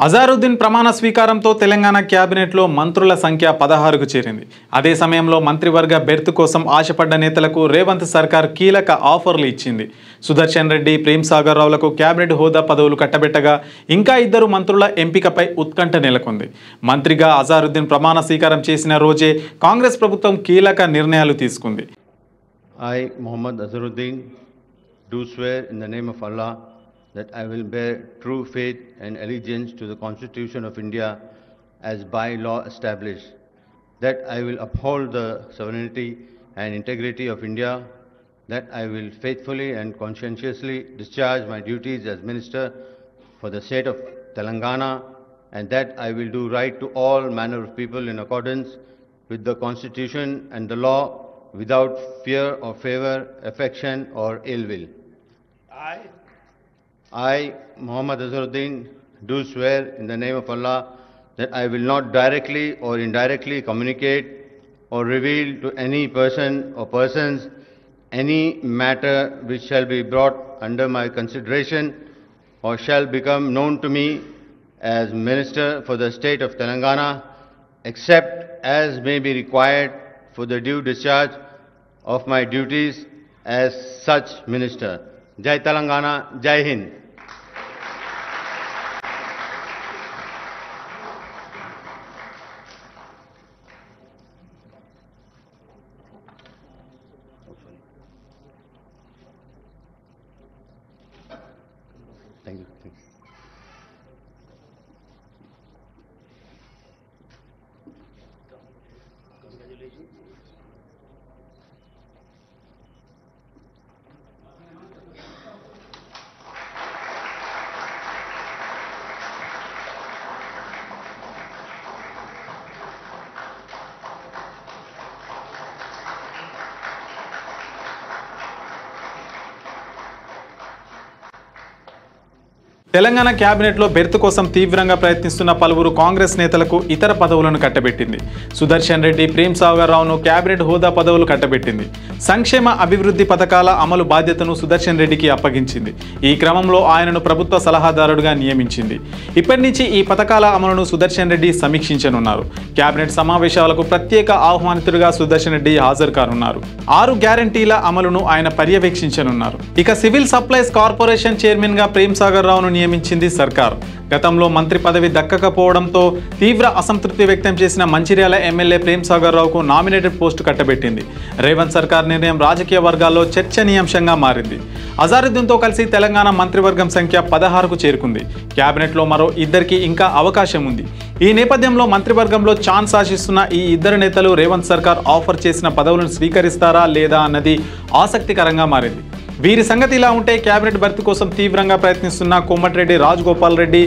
అజారుద్దీన్ ప్రమాణ స్వీకారంతో తెలంగాణ క్యాబినెట్లో మంత్రుల సంఖ్య 16కు చేరింది. అదే సమయంలో మంత్రివర్గ బెర్త్ కోసం ఆశపడ్డ నేతలకు రేవంత్ సర్కార్ కీలక ఆఫర్లు ఇచ్చింది. సుదర్శన్ రెడ్డి, ప్రేమ్ సాగర్ రావులకు క్యాబినెట్ హోదా పదవులు కట్టబెట్టగా ఇంకా ఇద్దరు మంత్రుల ఎంపికపై ఉత్కంఠ నెలకొంది. మంత్రిగా అజారుద్దీన్ ప్రమాణ స్వీకారం చేసిన రోజే కాంగ్రెస్ ప్రభుత్వం కీలక నిర్ణయాలు తీసుకుంది. I, Muhammad Azharuddin, do swear in the name of Allah that I will bear true faith and allegiance to the Constitution of India as by law established, that I will uphold the sovereignty and integrity of India, that I will faithfully and conscientiously discharge my duties as Minister for the state of Telangana, and that I will do right to all manner of people in accordance with the Constitution and the law without fear or favor, affection or ill will. I, Muhammad Azharuddin, do swear in the name of Allah that I will not directly or indirectly communicate or reveal to any person or persons any matter which shall be brought under my consideration or shall become known to me as Minister for the state of Telangana, except as may be required for the due discharge of my duties as such Minister. Jai Telangana, Jai Hind. Thank you. Congratulations. Telangana క్యాబినెట్లో berth కోసం తీవ్రంగా ప్రయత్నిస్తున్న పలువురు కాంగ్రెస్ నేతలకు ఇతర పదవులను కట్టబెట్టింది. సుదర్శన్ రెడ్డి, ప్రేమ్ సాగర్ రావును cabinet హోదా పదవులు కట్టబెట్టింది. సంక్షేమ అభివృద్ధి పథకాల అమలు బాధ్యతను సుదర్శన్ రెడ్డికి అప్పగించింది. ఈ క్రమంలో ఆయనను ప్రభుత్వ సలహాదారుడుగా నియమించింది. ఇప్పటి నుంచి ఈ పథకాల అమలును సుదర్శన్ రెడ్డి సమీక్షించనున్నారు. క్యాబినెట్ సమావేశాలకు ప్రత్యేక ఆహ్వానితుడిగా సుదర్శన్ రెడ్డి హాజరు కానున్నారు. 6 గ్యారంటీల అమలును ఆయన పర్యవేక్షించనున్నారు. ఇక సివిల్ సప్లైస్ కార్పొరేషన్ చైర్మన్ గా ప్రేమ్ సాగర్ రావును నియమించింది సర్కార్. గతంలో మంత్రి పదవి దక్కకపోవడంతో తీవ్ర అసంతృప్తి వ్యక్తం చేసిన మంచిర్యాల ఎమ్మెల్యే ప్రేమ్ సాగర్ రావుకు నామినేటెడ్ పోస్టు కట్టబెట్టింది. రేవంత్ సర్కార్ నిర్ణయం రాజకీయ వర్గాల్లో చర్చనీయాంశంగా మారింది. అజారుద్దీన్తో కలిసి తెలంగాణ మంత్రివర్గం సంఖ్య 16కు చేరుకుంది. క్యాబినెట్లో మరో ఇద్దరికి ఇంకా అవకాశం ఉంది. ఈ నేపథ్యంలో మంత్రివర్గంలో ఛాన్స్ ఆశిస్తున్న ఈ ఇద్దరు నేతలు రేవంత్ సర్కార్ ఆఫర్ చేసిన పదవులను స్వీకరిస్తారా లేదా అన్నది ఆసక్తికరంగా మారింది. వీరి సంగతి ఇలా ఉంటే క్యాబినెట్ భర్తీ కోసం తీవ్రంగా ప్రయత్నిస్తున్న కోమటిరెడ్డి రాజగోపాల్ రెడ్డి,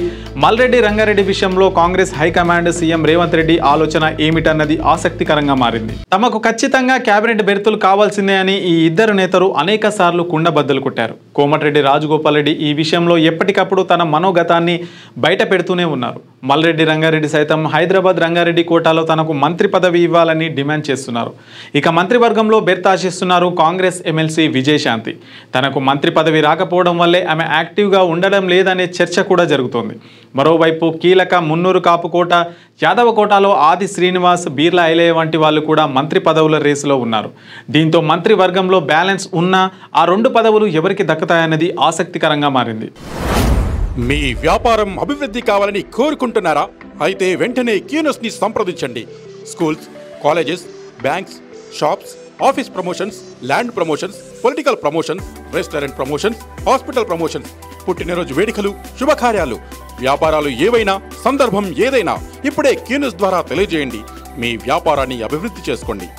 మల్రెడ్డి రంగారెడ్డి విషయంలో కాంగ్రెస్ హైకమాండ్ సీఎం రేవంత్ రెడ్డి ఆలోచన ఏమిటన్నది ఆసక్తికరంగా మారింది. తమకు ఖచ్చితంగా క్యాబినెట్ బెర్తులు కావాల్సిందే అని ఈ ఇద్దరు నేతలు అనేక సార్లు కుండబద్దలు కొట్టారు. కోమటిరెడ్డి రాజగోపాల్ రెడ్డి ఈ విషయంలో ఎప్పటికప్పుడు తన మనోగతాన్ని బయట పెడుతూనే ఉన్నారు. మల్రెడ్డి రంగారెడ్డి సైతం హైదరాబాద్ రంగారెడ్డి కోటాలో తనకు మంత్రి పదవి ఇవ్వాలని డిమాండ్ చేస్తున్నారు. ఇక మంత్రివర్గంలో బెర్త్ ఆశిస్తున్నారు కాంగ్రెస్ ఎమ్మెల్సీ విజయశాంతి. తనకు మంత్రి పదవి రాకపోవడం వల్లే ఆమె యాక్టివ్గా ఉండడం లేదనే చర్చ కూడా జరుగుతోంది. మరోవైపు కీలక మున్నూరు కాపుకోట, యాదవ కోటాలో ఆది శ్రీనివాస్, బీర్లా ఐలయ్య వంటి వాళ్ళు కూడా మంత్రి పదవుల రేసులో ఉన్నారు. దీంతో మంత్రివర్గంలో బ్యాలెన్స్ ఉన్నా ఆ 2 పదవులు ఎవరికి దక్కుతాయన్నది ఆసక్తికరంగా మారింది. మీ వ్యాపారం అభివృద్ధి కావాలని కోరుకుంటున్నారా? అయితే వెంటనే క్యూనస్ని సంప్రదించండి. Schools, colleges, banks, shops, office promotions, land promotions, political promotions, restaurant promotions, hospital promotions, పుట్టినరోజు వేడుకలు, శుభకార్యాలు, వ్యాపారాలు ఏవైనా, సందర్భం ఏదైనా ఇప్పుడే క్యూనస్ ద్వారా తెలియజేయండి. మీ వ్యాపారాన్ని అభివృద్ధి చేసుకోండి.